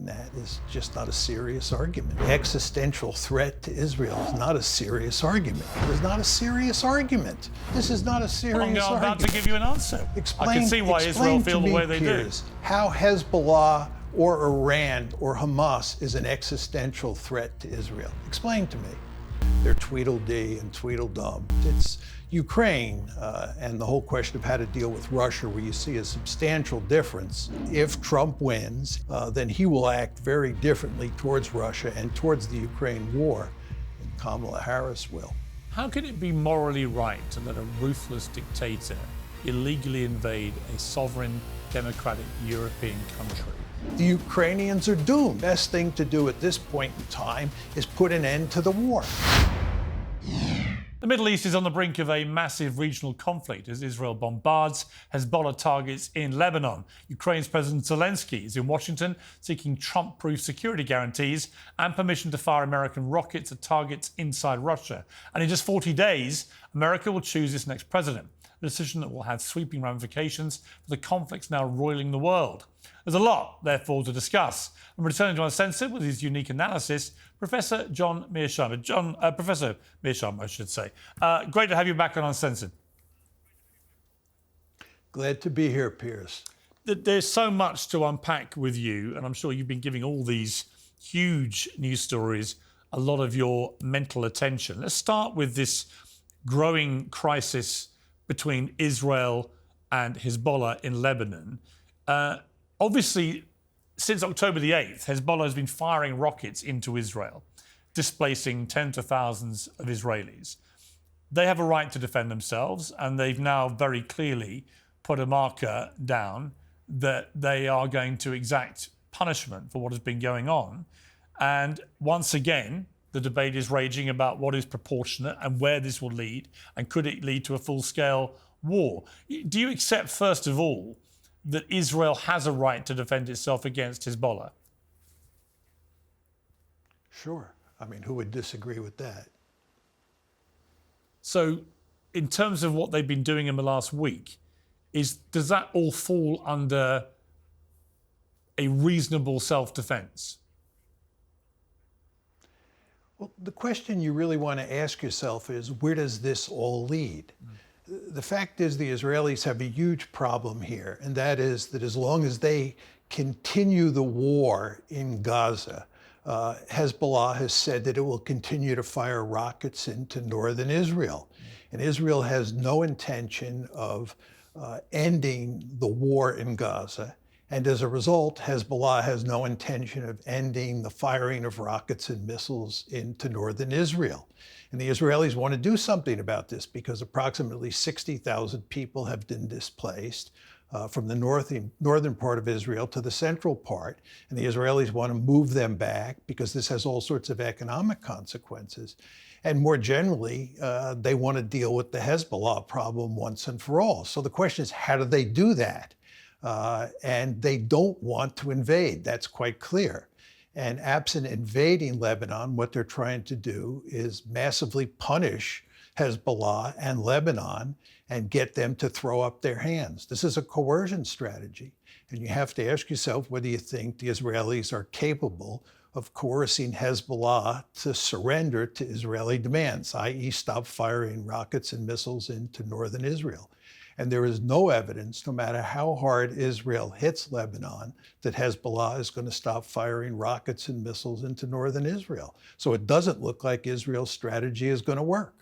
that is just not a serious argument. The existential threat to Israel is not a serious argument. It is not a serious argument. This is not a serious argument. I'm about to give you an answer. I can see why Israel feel the way they do. How Hezbollah or Iran or Hamas is an existential threat to Israel. Explain to me. They're Tweedledee and Tweedledum. It's Ukraine and the whole question of how to deal with Russia, where you see a substantial difference. If Trump wins, then he will act very differently towards Russia and towards the Ukraine war, and Kamala Harris will. How can it be morally right to let a ruthless dictator illegally invade a sovereign, democratic European country? The Ukrainians are doomed. Best thing to do at this point in time is put an end to the war. The Middle East is on the brink of a massive regional conflict as Israel bombards Hezbollah targets in Lebanon. Ukraine's President Zelensky is in Washington seeking Trump-proof security guarantees and permission to fire American rockets at targets inside Russia. And in just 40 days, America will choose its next president, a decision that will have sweeping ramifications for the conflicts now roiling the world. There's a lot, therefore, to discuss. I'm returning to Uncensored with his unique analysis, Professor John Mearsheimer. Professor Mearsheimer, I should say. Great to have you back on Uncensored. Glad to be here, Piers. There's so much to unpack with you, and I'm sure you've been giving all these huge news stories a lot of your mental attention. Let's start with this growing crisis between Israel and Hezbollah in Lebanon. Obviously, since October the 8th, Hezbollah has been firing rockets into Israel, displacing tens of thousands of Israelis. They have a right to defend themselves, and they've now very clearly put a marker down that they are going to exact punishment for what has been going on. And once again, the debate is raging about what is proportionate and where this will lead, and could it lead to a full-scale war. Do you accept, first of all, that Israel has a right to defend itself against Hezbollah? Sure. I mean, who would disagree with that? So, in terms of what they've been doing in the last week, does that all fall under a reasonable self-defense? Well, the question you really want to ask yourself is, where does this all lead? The fact is, the Israelis have a huge problem here, and that is that as long as they continue the war in Gaza, Hezbollah has said that it will continue to fire rockets into northern Israel. And Israel has no intention of ending the war in Gaza. And as a result, Hezbollah has no intention of ending the firing of rockets and missiles into northern Israel. And the Israelis want to do something about this because approximately 60,000 people have been displaced from the northern part of Israel to the central part. And the Israelis want to move them back because this has all sorts of economic consequences. And more generally, they want to deal with the Hezbollah problem once and for all. So the question is, how do they do that? And they don't want to invade. That's quite clear. And absent invading Lebanon, what they're trying to do is massively punish Hezbollah and Lebanon and get them to throw up their hands. This is a coercion strategy. And you have to ask yourself whether you think the Israelis are capable of coercing Hezbollah to surrender to Israeli demands, i.e. stop firing rockets and missiles into northern Israel. And there is no evidence, no matter how hard Israel hits Lebanon, that Hezbollah is going to stop firing rockets and missiles into northern Israel. So it doesn't look like Israel's strategy is going to work.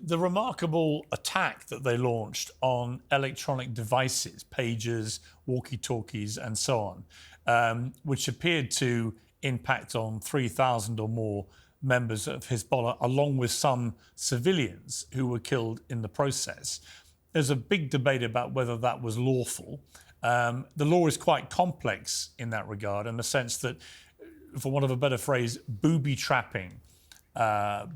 The remarkable attack that they launched on electronic devices, pagers, walkie-talkies, and so on, which appeared to impact on 3,000 or more members of Hezbollah, along with some civilians who were killed in the process. There's a big debate about whether that was lawful. The law is quite complex in that regard, in the sense that, for want of a better phrase, booby-trapping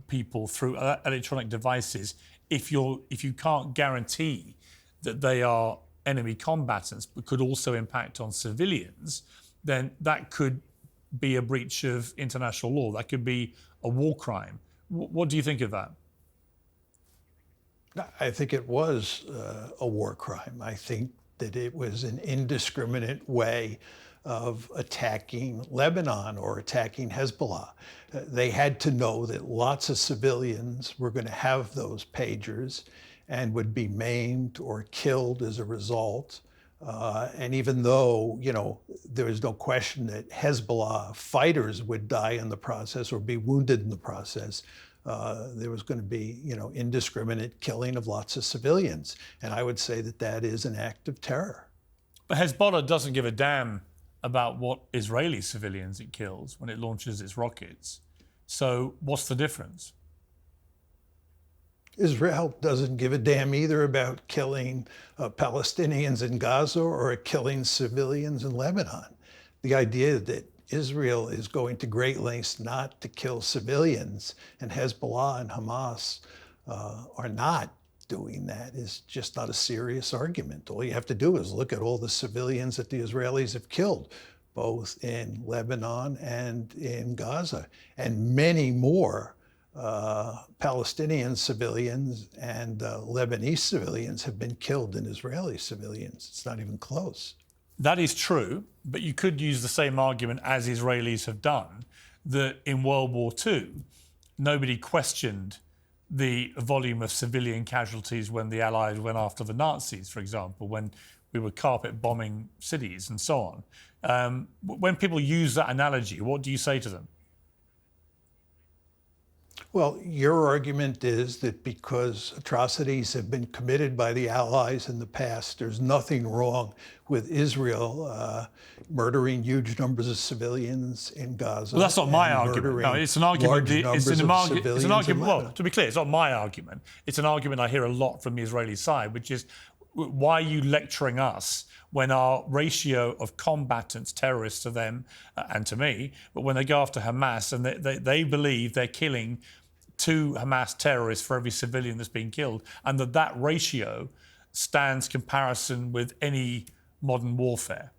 people through electronic devices, if you can't guarantee that they are enemy combatants but could also impact on civilians, then that could be a breach of international law. That could be a war crime. What do you think of that? I think it was a war crime. I think that it was an indiscriminate way of attacking Lebanon or attacking Hezbollah. They had to know that lots of civilians were going to have those pagers and would be maimed or killed as a result. And even though, there was no question that Hezbollah fighters would die in the process or be wounded in the process, there was going to be, indiscriminate killing of lots of civilians. And I would say that that is an act of terror. But Hezbollah doesn't give a damn about what Israeli civilians it kills when it launches its rockets. So what's the difference? Israel doesn't give a damn either about killing Palestinians in Gaza or killing civilians in Lebanon. The idea that Israel is going to great lengths not to kill civilians and Hezbollah and Hamas are not doing that is just not a serious argument. All you have to do is look at all the civilians that the Israelis have killed, both in Lebanon and in Gaza, and many more Palestinian civilians and Lebanese civilians have been killed than Israeli civilians. It's not even close. That is true, but you could use the same argument as Israelis have done, that in World War II, nobody questioned the volume of civilian casualties when the Allies went after the Nazis, for example, when we were carpet bombing cities and so on. When people use that analogy, what do you say to them? Well, your argument is that because atrocities have been committed by the Allies in the past, there's nothing wrong with Israel murdering huge numbers of civilians in Gaza. Well, that's not my argument. No, it's an argument. It's an argument. Well, to be clear, it's not my argument. It's an argument I hear a lot from the Israeli side, which is, why are you lecturing us when our ratio of combatants, terrorists to them and to me, but when they go after Hamas and they believe they're killing 2 Hamas terrorists for every civilian that's been killed, and that ratio stands comparison with any modern warfare?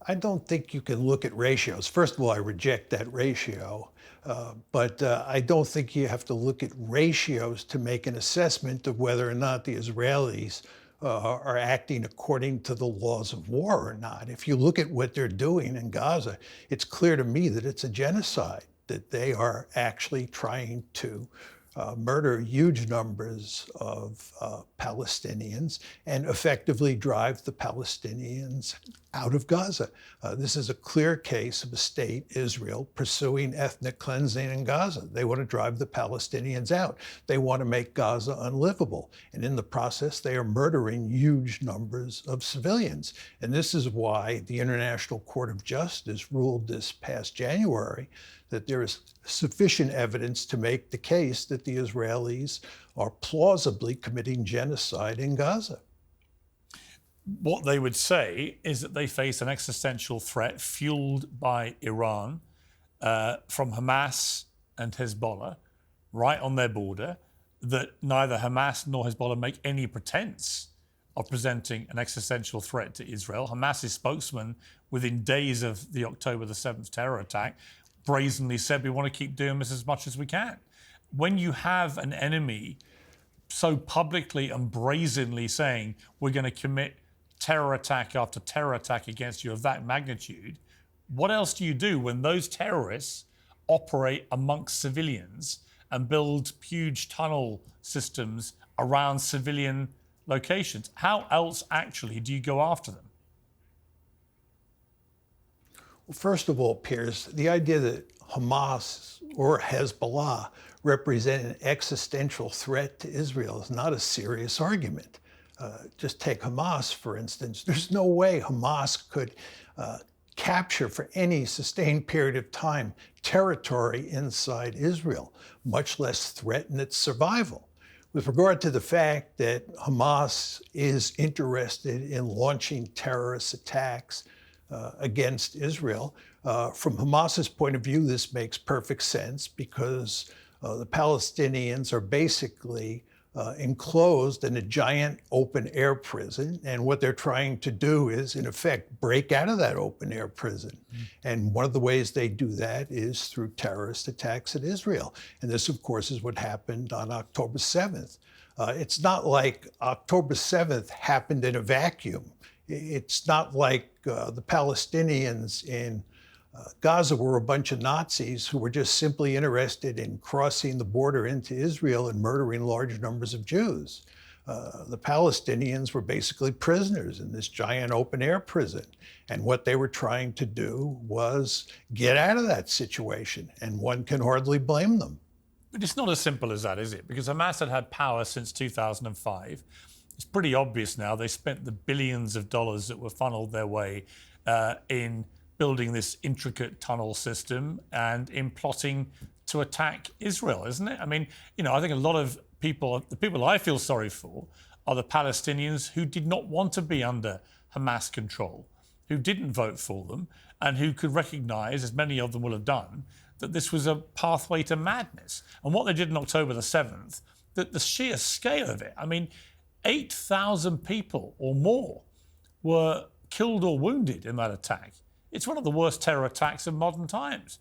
I don't think you can look at ratios. First of all, I reject that ratio. But I don't think you have to look at ratios to make an assessment of whether or not the Israelis are acting according to the laws of war or not. If you look at what they're doing in Gaza, it's clear to me that it's a genocide, that they are actually trying to murder huge numbers of Palestinians and effectively drive the Palestinians out of Gaza. This is a clear case of a state, Israel, pursuing ethnic cleansing in Gaza. They want to drive the Palestinians out. They want to make Gaza unlivable. And in the process, they are murdering huge numbers of civilians. And this is why the International Court of Justice ruled this past January that there is sufficient evidence to make the case that the Israelis are plausibly committing genocide in Gaza. What they would say is that they face an existential threat fueled by Iran from Hamas and Hezbollah right on their border, that neither Hamas nor Hezbollah make any pretense of presenting an existential threat to Israel. Hamas's spokesman, within days of the October the 7th terror attack, brazenly said, we want to keep doing this as much as we can. When you have an enemy so publicly and brazenly saying, we're going to commit terror attack after terror attack against you of that magnitude, what else do you do when those terrorists operate amongst civilians and build huge tunnel systems around civilian locations? How else actually do you go after them? First of all, Piers, the idea that Hamas or Hezbollah represent an existential threat to Israel is not a serious argument. Just take Hamas, for instance. There's no way Hamas could capture for any sustained period of time territory inside Israel, much less threaten its survival. With regard to the fact that Hamas is interested in launching terrorist attacks against Israel. From Hamas's point of view, this makes perfect sense because the Palestinians are basically enclosed in a giant open air prison. And what they're trying to do is, in effect, break out of that open air prison. And one of the ways they do that is through terrorist attacks at Israel. And this, of course, is what happened on October 7th. It's not like October 7th happened in a vacuum. It's not like the Palestinians in Gaza were a bunch of Nazis who were just simply interested in crossing the border into Israel and murdering large numbers of Jews. The Palestinians were basically prisoners in this giant open air prison. And what they were trying to do was get out of that situation. And one can hardly blame them. But it's not as simple as that, is it? Because Hamas had power since 2005. It's pretty obvious now they spent the billions of dollars that were funneled their way in building this intricate tunnel system and in plotting to attack Israel, isn't it? I mean, I think a lot of people, the people I feel sorry for, are the Palestinians who did not want to be under Hamas control, who didn't vote for them, and who could recognise, as many of them will have done, that this was a pathway to madness. And what they did on October the 7th, that the sheer scale of it, I mean, 8,000 people or more were killed or wounded in that attack. It's one of the worst terror attacks of modern times.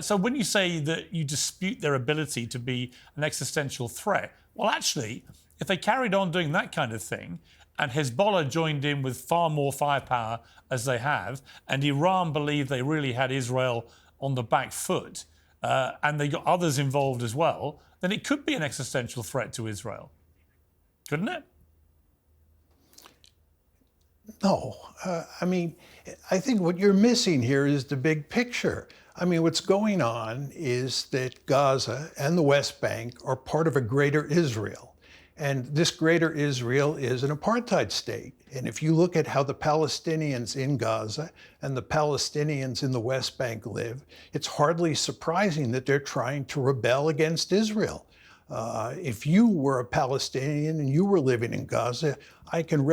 So when you say that you dispute their ability to be an existential threat, well, actually, if they carried on doing that kind of thing, and Hezbollah joined in with far more firepower as they have, and Iran believed they really had Israel on the back foot, and they got others involved as well, then it could be an existential threat to Israel. Couldn't it? No, I mean, I think what you're missing here is the big picture. I mean, what's going on is that Gaza and the West Bank are part of a greater Israel. And this greater Israel is an apartheid state. And if you look at how the Palestinians in Gaza and the Palestinians in the West Bank live, it's hardly surprising that they're trying to rebel against Israel. If you were a Palestinian and you were living in Gaza, I can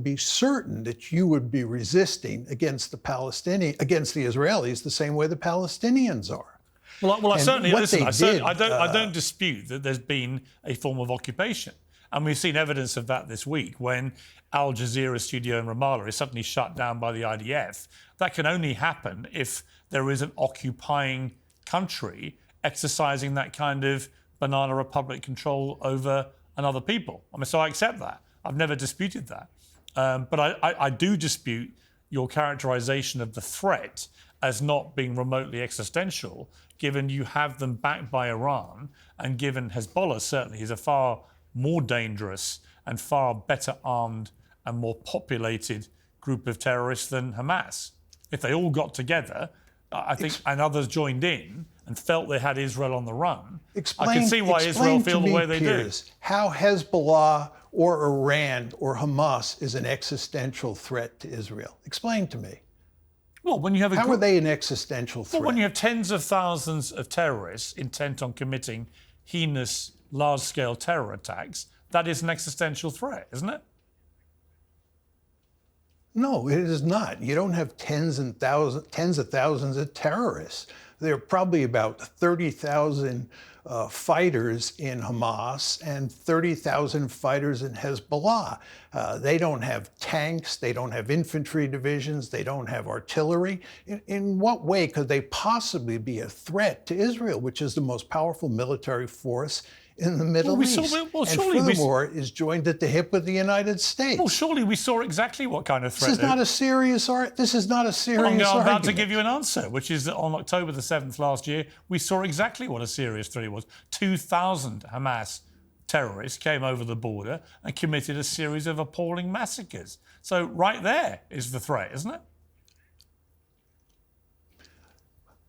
be certain that you would be resisting against the Israelis the same way the Palestinians are. Well, I certainly listen. I I don't dispute that there's been a form of occupation, and we've seen evidence of that this week when Al Jazeera studio in Ramallah is suddenly shut down by the IDF. That can only happen if there is an occupying country exercising that kind of banana republic control over another people. I mean, so I accept that. I've never disputed that. But I do dispute your characterization of the threat as not being remotely existential, given you have them backed by Iran, and given Hezbollah certainly is a far more dangerous and far better armed and more populated group of terrorists than Hamas. If they all got together, I think, and others joined in and felt they had Israel on the run, I can see why Israel feel the way they Piers, do. How Hezbollah or Iran or Hamas is an existential threat to Israel. Explain to me. Well, when you have how are they an existential threat? Well, when you have tens of thousands of terrorists intent on committing heinous, large-scale terror attacks, that is an existential threat, isn't it? No, it is not. You don't have tens of thousands of terrorists. There are probably about 30,000 fighters in Hamas and 30,000 fighters in Hezbollah. They don't have tanks, they don't have infantry divisions, they don't have artillery. In what way could they possibly be a threat to Israel, which is the most powerful military force in the Middle East? And furthermore, is joined at the hip with the United States. Well, surely we saw exactly what kind of threat. This is not a serious argument. I'm about to give you an answer, which is that on October the 7th last year, we saw exactly what a serious threat it was. 2,000 Hamas terrorists came over the border and committed a series of appalling massacres. So right there is the threat, isn't it?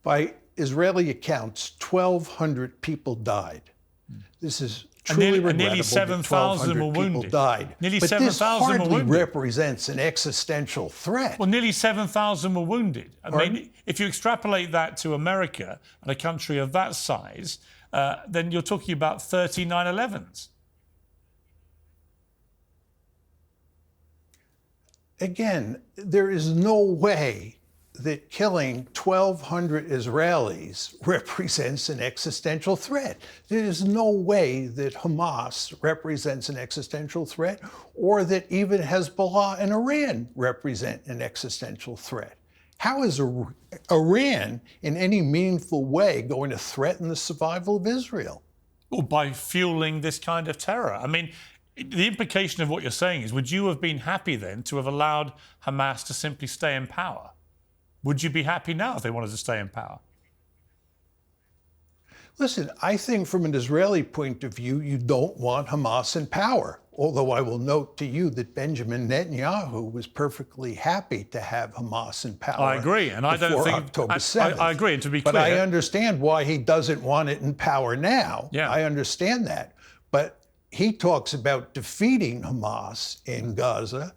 By Israeli accounts, 1,200 people died. This is truly regrettable. Nearly 7,000 were wounded. Died. Nearly but 7,000 this were hardly wounded. represents an existential threat. Well, nearly 7,000 were wounded. I mean, if you extrapolate that to America and a country of that size, then you're talking about 30 9/11s. Again, there is no way that killing 1,200 Israelis represents an existential threat. There is no way that Hamas represents an existential threat, or that even Hezbollah and Iran represent an existential threat. How is Iran in any meaningful way going to threaten the survival of Israel? Well, by fueling this kind of terror. I mean, the implication of what you're saying is, would you have been happy then to have allowed Hamas to simply stay in power? Would you be happy now if they wanted to stay in power? Listen, I think from an Israeli point of view, you don't want Hamas in power. Although I will note to you that Benjamin Netanyahu was perfectly happy to have Hamas in power. I agree, and I don't think October 7th. I agree. And to be clear, but I understand why he doesn't want it in power now. Yeah. I understand that. But he talks about defeating Hamas in Gaza.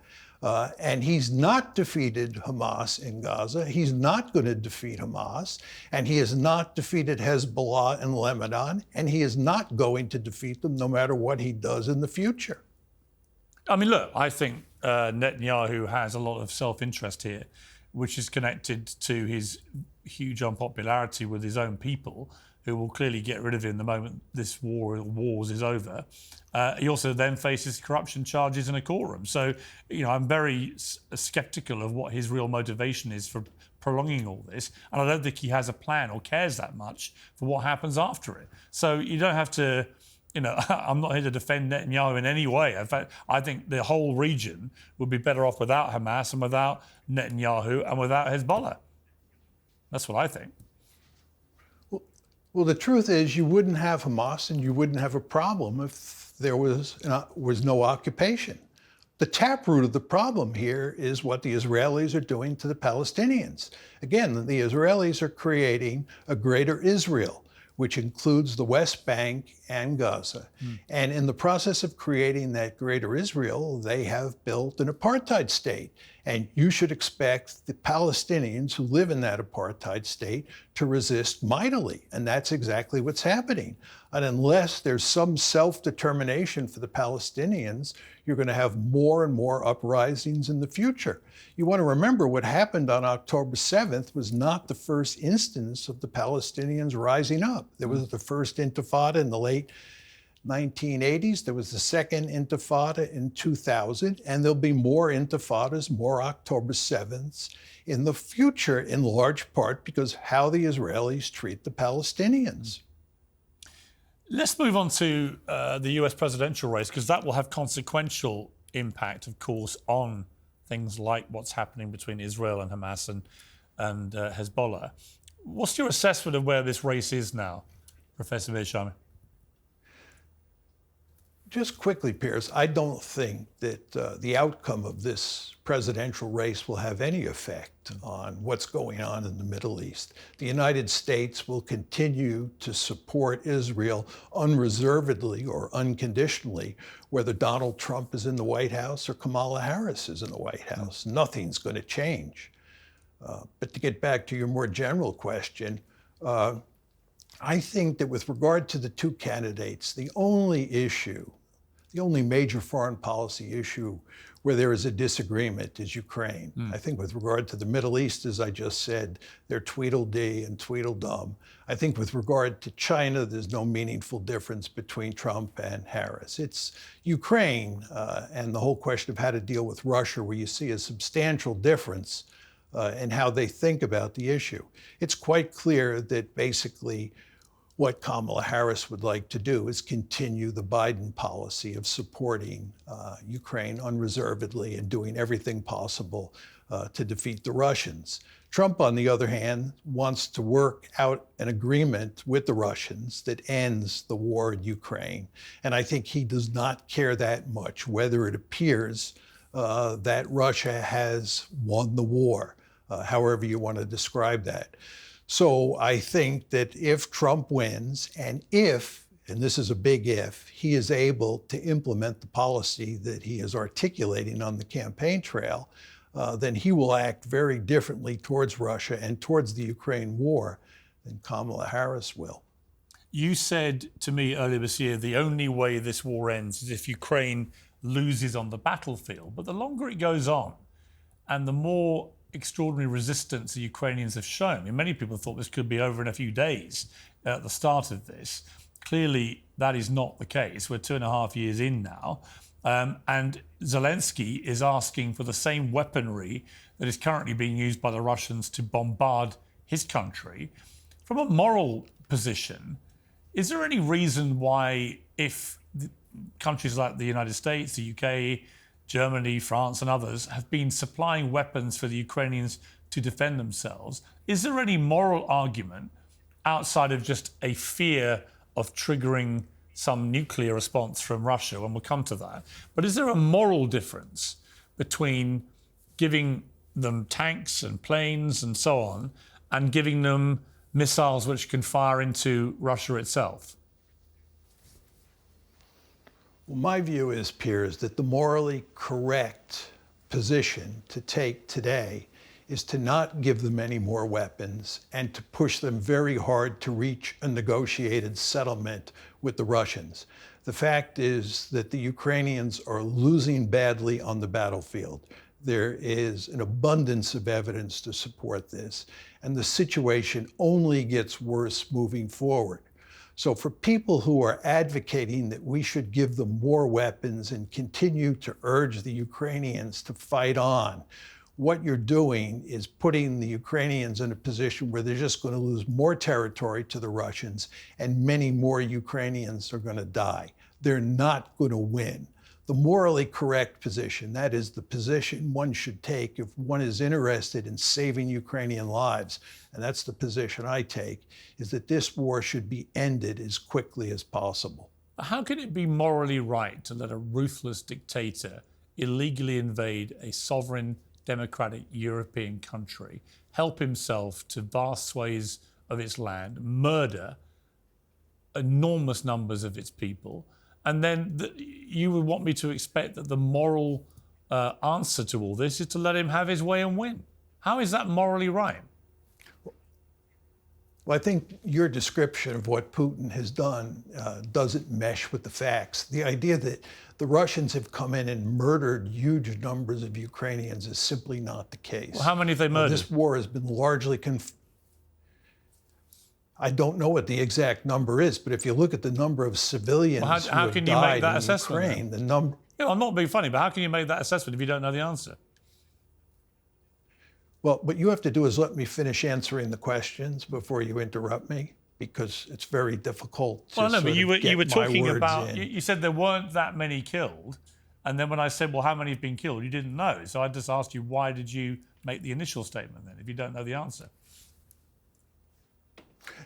And he's not defeated Hamas in Gaza. He's not going to defeat Hamas. And he has not defeated Hezbollah in Lebanon. And he is not going to defeat them no matter what he does in the future. I mean, look, I think Netanyahu has a lot of self-interest here, which is connected to his huge unpopularity with his own people, who will clearly get rid of him the moment this wars is over. He also then faces corruption charges in a courtroom. So, I'm very skeptical of what his real motivation is for prolonging all this. And I don't think he has a plan or cares that much for what happens after it. So you don't have to, I'm not here to defend Netanyahu in any way. In fact, I think the whole region would be better off without Hamas and without Netanyahu and without Hezbollah. That's what I think. Well, the truth is you wouldn't have Hamas and you wouldn't have a problem if there was no occupation. The taproot of the problem here is what the Israelis are doing to the Palestinians. Again, the Israelis are creating a greater Israel, which includes the West Bank and Gaza. And in the process of creating that greater Israel, they have built an apartheid state. And you should expect the Palestinians who live in that apartheid state to resist mightily. And that's exactly what's happening. And unless there's some self-determination for the Palestinians, you're going to have more and more uprisings in the future. You want to remember what happened on October 7th was not the first instance of the Palestinians rising up. There was the first intifada in the late 1980s. There was the second intifada in 2000, and there'll be more intifadas, more October 7ths in the future, in large part because how the Israelis treat the Palestinians. Let's move on to the US presidential race, because that will have consequential impact, of course, on things like what's happening between Israel and Hamas and Hezbollah. What's your assessment of where this race is now, Professor Mearsheimer? Just quickly, Piers, I don't think that the outcome of this presidential race will have any effect on what's going on in the Middle East. The United States will continue to support Israel unreservedly or unconditionally, whether Donald Trump is in the White House or Kamala Harris is in the White House. Nothing's going to change. But to get back to your more general question, I think that with regard to the two candidates, the only major foreign policy issue where there is a disagreement is Ukraine. I think with regard to the Middle East, as I just said, they're Tweedledee and Tweedledum. I think with regard to China, there's no meaningful difference between Trump and Harris. It's Ukraine and the whole question of how to deal with Russia where you see a substantial difference in how they think about the issue. It's quite clear that basically what Kamala Harris would like to do is continue the Biden policy of supporting Ukraine unreservedly and doing everything possible to defeat the Russians. Trump, on the other hand, wants to work out an agreement with the Russians that ends the war in Ukraine. And I think he does not care that much whether it appears that Russia has won the war, however you want to describe that. So I think that if Trump wins, and this is a big if, he is able to implement the policy that he is articulating on the campaign trail, then he will act very differently towards Russia and towards the Ukraine war than Kamala Harris will. You said to me earlier this year, the only way this war ends is if Ukraine loses on the battlefield. But the longer it goes on and the more extraordinary resistance the Ukrainians have shown. I mean, many people thought this could be over in a few days at the start of this. Clearly, that is not the case. We're 2.5 years in now. And Zelensky is asking for the same weaponry that is currently being used by the Russians to bombard his country. From a moral position, is there any reason why, if countries like the United States, the UK, Germany, France, and others have been supplying weapons for the Ukrainians to defend themselves. Is there any moral argument outside of just a fear of triggering some nuclear response from Russia, and we'll come to that, but is there a moral difference between giving them tanks and planes and so on and giving them missiles which can fire into Russia itself? Well, my view is, Piers, that the morally correct position to take today is to not give them any more weapons and to push them very hard to reach a negotiated settlement with the Russians. The fact is that the Ukrainians are losing badly on the battlefield. There is an abundance of evidence to support this, and the situation only gets worse moving forward. So for people who are advocating that we should give them more weapons and continue to urge the Ukrainians to fight on, what you're doing is putting the Ukrainians in a position where they're just going to lose more territory to the Russians, and many more Ukrainians are going to die. They're not going to win. The morally correct position, that is the position one should take if one is interested in saving Ukrainian lives, and that's the position I take, is that this war should be ended as quickly as possible. How can it be morally right to let a ruthless dictator illegally invade a sovereign democratic European country, help himself to vast swathes of its land, murder enormous numbers of its people, and then you would want me to expect that the moral answer to all this is to let him have his way and win? How is that morally right? Well, I think your description of what Putin has done doesn't mesh with the facts. The idea that the Russians have come in and murdered huge numbers of Ukrainians is simply not the case. Well, how many have they murdered? This war has been largely I don't know what the exact number is, but if you look at the number of civilians how who have can you make died that in assessment, Ukraine, the number... Yeah, I'm not being funny, but how can you make that assessment if you don't know the answer? Well, what you have to do is let me finish answering the questions before you interrupt me, because it's very difficult to you were talking about, in. you said there weren't that many killed, and then when I said, well, how many have been killed, you didn't know. So I just asked you, why did you make the initial statement then, if you don't know the answer?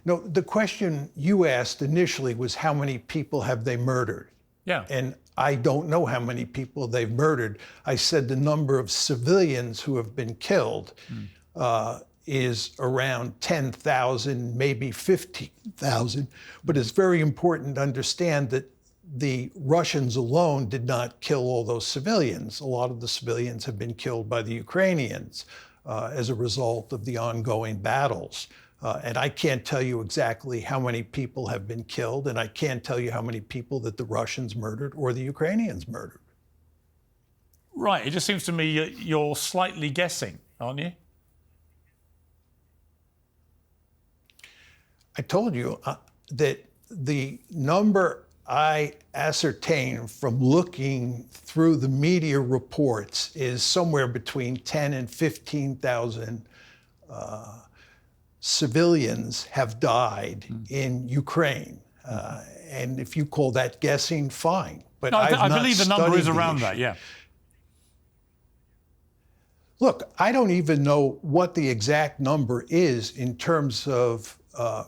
No, the question you asked initially was how many people have they murdered? Yeah. And I don't know how many people they've murdered. I said the number of civilians who have been killed is around 10,000, maybe 15,000. But it's very important to understand that the Russians alone did not kill all those civilians. A lot of the civilians have been killed by the Ukrainians as a result of the ongoing battles. And I can't tell you exactly how many people have been killed, and I can't tell you how many people that the Russians murdered or the Ukrainians murdered. Right. It just seems to me you're slightly guessing, aren't you? I told you that the number I ascertained from looking through the media reports is somewhere between 10 and 15,000 civilians have died in Ukraine. And if you call that guessing, fine. But no, I not believe the number is studied around issue. that, yeah. Look, I don't even know what the exact number is in terms of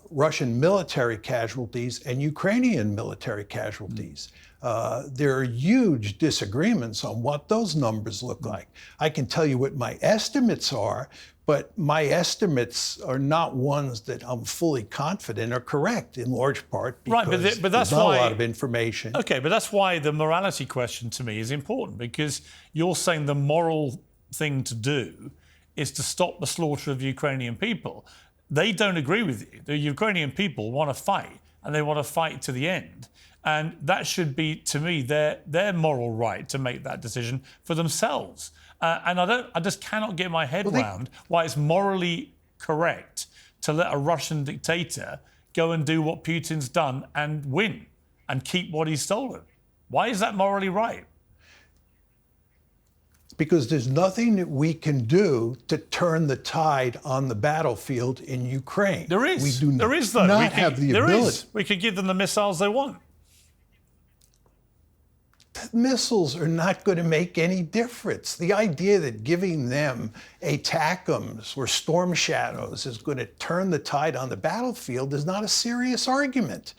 Russian military casualties and Ukrainian military casualties. There are huge disagreements on what those numbers look like. I can tell you what my estimates are, but my estimates are not ones that I'm fully confident are correct, in large part because right, but that's there's not why, a lot of information. Okay, but that's why the morality question to me is important, because you're saying the moral thing to do is to stop the slaughter of Ukrainian people. They don't agree with you. The Ukrainian people want to fight, and they want to fight to the end. And that should be, to me, their moral right to make that decision for themselves. And I just cannot get my head around why it's morally correct to let a Russian dictator go and do what Putin's done and win and keep what he's stolen. Why is that morally right? Because there's nothing that we can do to turn the tide on the battlefield in Ukraine. There is. We do there is, though. not have the ability. We could give them the missiles they want. missiles are not going to make any difference. The idea that giving them ATACMS or Storm Shadows is going to turn the tide on the battlefield is not a serious argument.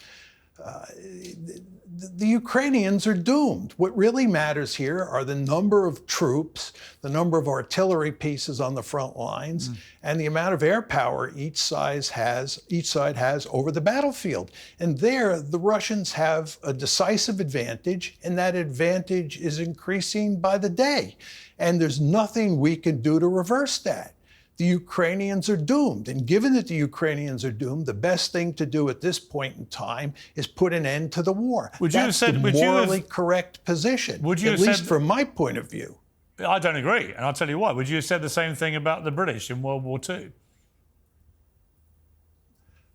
The Ukrainians are doomed. What really matters here are the number of troops, the number of artillery pieces on the front lines, and the amount of air power each side has over the battlefield. And there, the Russians have a decisive advantage, and that advantage is increasing by the day. And there's nothing we can do to reverse that. The Ukrainians are doomed. And given that the Ukrainians are doomed, the best thing to do at this point in time is put an end to the war. That's the morally correct position, at least from my point of view. I don't agree, and I'll tell you why. Would you have said the same thing about the British in World War II?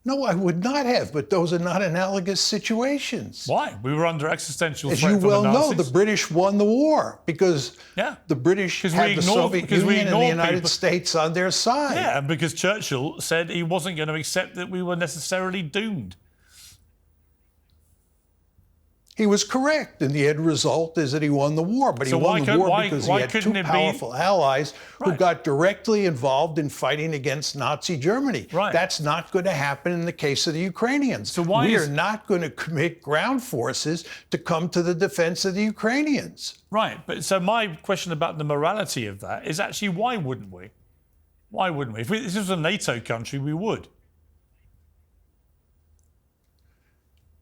No, I would not have, but those are not analogous situations. Why? We were under existential threat from the Nazis. As you well know, the British won the war because the British had the Soviet Union and the United States on their side. Yeah, and because Churchill said he wasn't going to accept that we were necessarily doomed. He was correct, and the end result is that he won the war. But he won the war because he had two powerful allies who got directly involved in fighting against Nazi Germany. That's not going to happen in the case of the Ukrainians. So we are not going to commit ground forces to come to the defense of the Ukrainians. Right, but so my question about the morality of that is actually why wouldn't we? Why wouldn't we? If this was a NATO country, we would.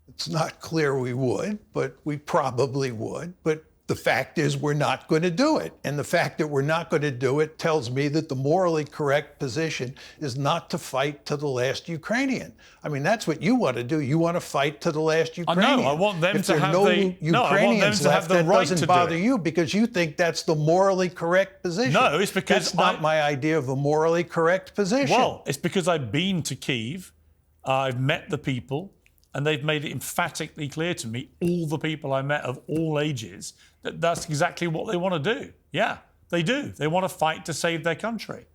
It's not clear we would, but we probably would. But the fact is we're not going to do it. And the fact that we're not going to do it tells me that the morally correct position is not to fight to the last Ukrainian. I mean, that's what you want to do. You want to fight to the last Ukrainian. No, I want them to have the Ukrainians left, that doesn't bother you because you think that's the morally correct position. No, it's because that's not my idea of a morally correct position. Well, it's because I've been to Kyiv, I've met the people, and they've made it emphatically clear to me, all the people I met of all ages, that that's exactly what they want to do. Yeah, they do. They want to fight to save their country.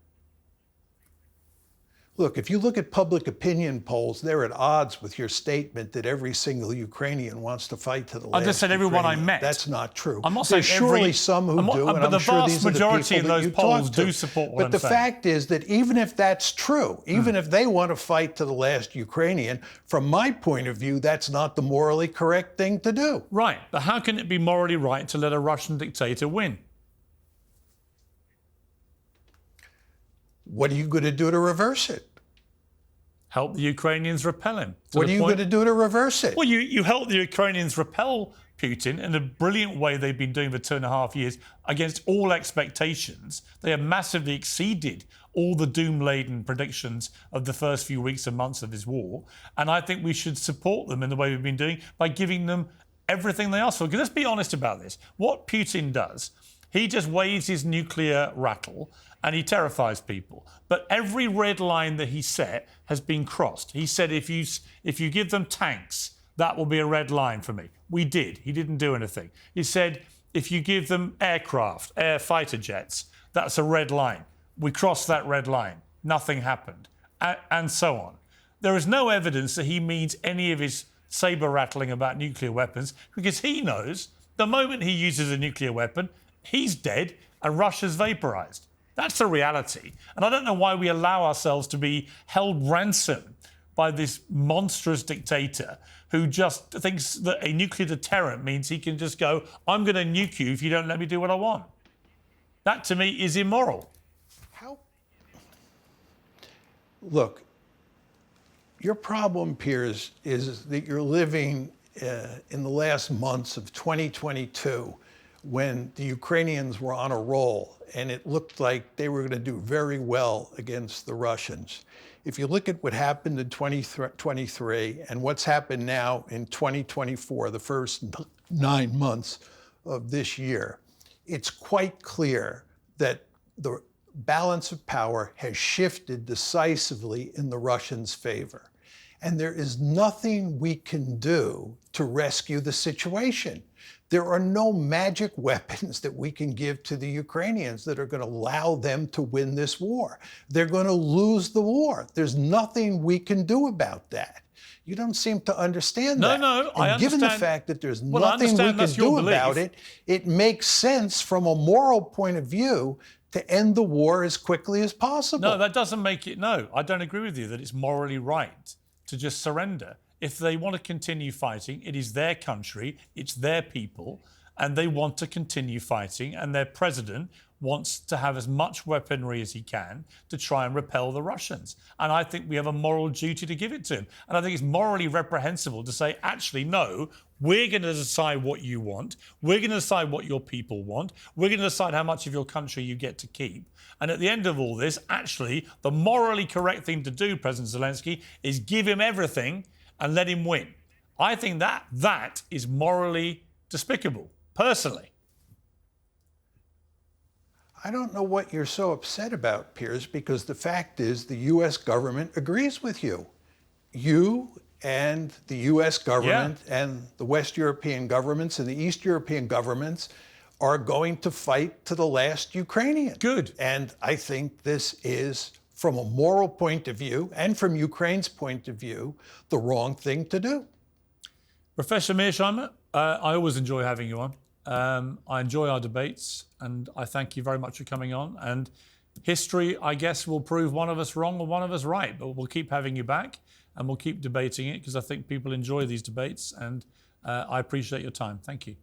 Look, if you look at public opinion polls, they're at odds with your statement that every single Ukrainian wants to fight to the last. I just said everyone I met. That's not true. I'm not saying There's surely some who do, and I'm sure these are the people that you talk to. But the vast majority in those polls do support what I'm saying. But the fact is that even if that's true, even if they want to fight to the last Ukrainian, from my point of view, that's not the morally correct thing to do. Right, but how can it be morally right to let a Russian dictator win? What are you going to do to reverse it? Help the Ukrainians repel him. What are you going to do to reverse it? Well, you help the Ukrainians repel Putin in a brilliant way they've been doing for 2.5 years against all expectations. They have massively exceeded all the doom-laden predictions of the first few weeks and months of this war. And I think we should support them in the way we've been doing by giving them everything they ask for. Because let's be honest about this. What Putin does, he just waves his nuclear rattle and he terrifies people. But every red line that he set has been crossed. He said, if you give them tanks, that will be a red line for me. We did. He didn't do anything. He said, if you give them aircraft, air fighter jets, that's a red line. We crossed that red line. Nothing happened. And so on. There is no evidence that he means any of his saber rattling about nuclear weapons because he knows the moment he uses a nuclear weapon, he's dead and Russia's vaporized. That's the reality. And I don't know why we allow ourselves to be held ransom by this monstrous dictator who just thinks that a nuclear deterrent means he can just go, I'm going to nuke you if you don't let me do what I want. That, to me, is immoral. Look, your problem, Piers, is that you're living in the last months of 2022 when the Ukrainians were on a roll and it looked like they were going to do very well against the Russians. If you look at what happened in 2023 and what's happened now in 2024, the first 9 months of this year, it's quite clear that the balance of power has shifted decisively in the Russians' favor. And there is nothing we can do to rescue the situation. There are no magic weapons that we can give to the Ukrainians that are going to allow them to win this war. They're going to lose the war. There's nothing we can do about that. You don't seem to understand No, that. no, I and given the understand. fact that there's Well, I nothing we understand can that's your do about belief. it, it makes sense from a moral point of view to end the war as quickly as possible. No, that doesn't make it. No, I don't agree with you that it's morally right to just surrender. If they want to continue fighting, it is their country, it's their people, and they want to continue fighting, and their president wants to have as much weaponry as he can to try and repel the Russians. And I think we have a moral duty to give it to him. And I think it's morally reprehensible to say, actually, no, we're going to decide what you want. We're going to decide what your people want. We're going to decide how much of your country you get to keep. And at the end of all this, actually, the morally correct thing to do, President Zelensky, is give him everything and let him win. I think that is morally despicable, personally. I don't know what you're so upset about, Piers, because the fact is the U.S. government agrees with you. You and the U.S. government and the West European governments and the East European governments are going to fight to the last Ukrainian. Good. And I think this is, from a moral point of view and from Ukraine's point of view, the wrong thing to do. Professor Mearsheimer, I always enjoy having you on. I enjoy our debates, and I thank you very much for coming on. And history, I guess, will prove one of us wrong or one of us right, but we'll keep having you back and we'll keep debating it because I think people enjoy these debates, and I appreciate your time. Thank you.